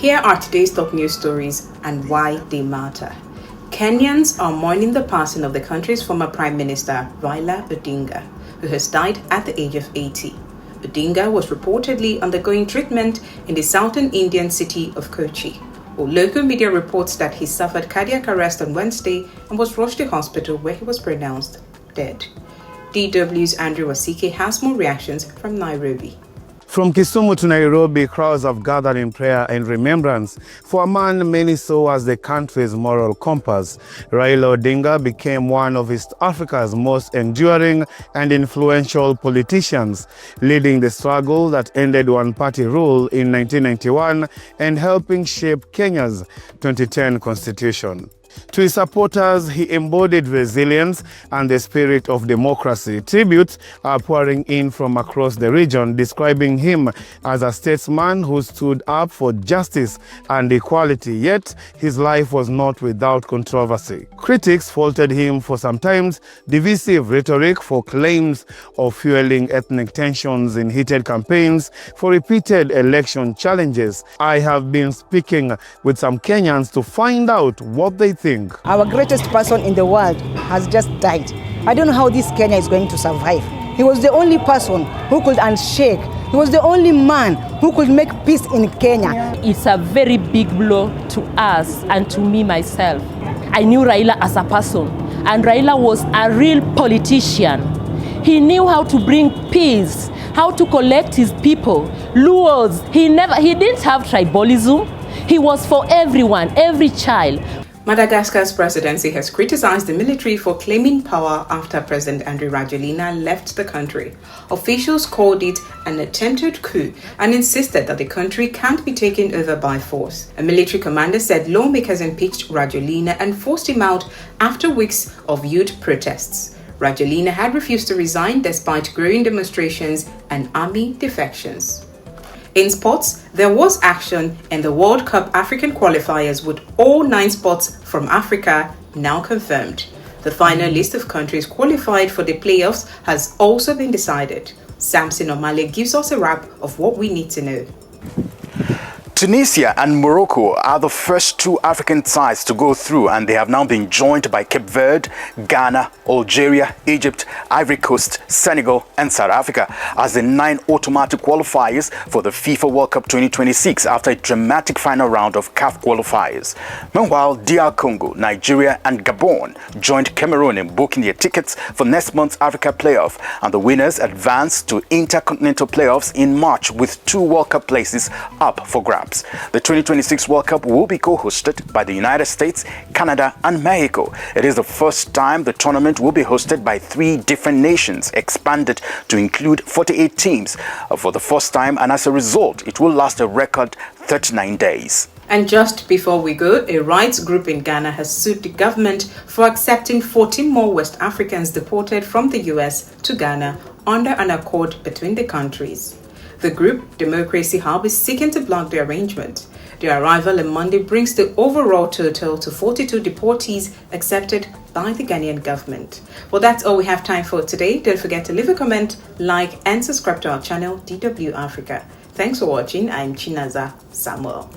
Here are today's top news stories and why they matter. Kenyans are mourning the passing of the country's former Prime Minister Raila Odinga, who has died at the age of 80. Odinga was reportedly undergoing treatment in the southern Indian city of Kochi. Local media reports that he suffered cardiac arrest on Wednesday and was rushed to hospital where he was pronounced dead. DW's Andrew Wasike has more reactions from Nairobi. From Kisumu to Nairobi, crowds have gathered in prayer and remembrance for a man many saw as the country's moral compass. Raila Odinga became one of East Africa's most enduring and influential politicians, leading the struggle that ended one-party rule in 1991 and helping shape Kenya's 2010 constitution. To his supporters, he embodied resilience and the spirit of democracy. Tributes are pouring in from across the region, describing him as a statesman who stood up for justice and equality. Yet, his life was not without controversy. Critics faulted him for sometimes divisive rhetoric, for claims of fueling ethnic tensions in heated campaigns, for repeated election challenges. I have been speaking with some Kenyans to find out what they think. Our greatest person in the world has just died. I don't know how this Kenya is going to survive. He was the only person who could unshake. He was the only man who could make peace in Kenya. It's a very big blow to us and to me myself. I knew Raila as a person, and Raila was a real politician. He knew how to bring peace, how to collect his people. Luos, he didn't have tribalism. He was for everyone, every child. Madagascar's presidency has criticized the military for claiming power after President Andry Rajoelina left the country. Officials called it an attempted coup and insisted that the country can't be taken over by force. A military commander said lawmakers impeached Rajoelina and forced him out after weeks of youth protests. Rajoelina had refused to resign despite growing demonstrations and army defections. In sports, there was action in the World Cup African qualifiers with all 9 spots from Africa now confirmed. The final list of countries qualified for the playoffs has also been decided. Samson Omale gives us a wrap of what we need to know. Tunisia and Morocco are the first 2 African sides to go through, and they have now been joined by Cape Verde, Ghana, Algeria, Egypt, Ivory Coast, Senegal and South Africa as the 9 automatic qualifiers for the FIFA World Cup 2026 after a dramatic final round of CAF qualifiers. Meanwhile, DR Congo, Nigeria and Gabon joined Cameroon in booking their tickets for next month's Africa playoff, and the winners advanced to intercontinental playoffs in March with 2 World Cup places up for grabs. The 2026 World Cup will be co-hosted by the United States, Canada and Mexico. It is the first time the tournament will be hosted by 3 different nations, expanded to include 48 teams for the first time, and as a result, it will last a record 39 days. And just before we go, a rights group in Ghana has sued the government for accepting 14 more West Africans deported from the US to Ghana under an accord between the countries. The group, Democracy Hub, is seeking to block the arrangement. Their arrival on Monday brings the overall total to 42 deportees accepted by the Ghanaian government. Well, that's all we have time for today. Don't forget to leave a comment, like and subscribe to our channel, DW Africa. Thanks for watching. I'm Chinaza Samuel.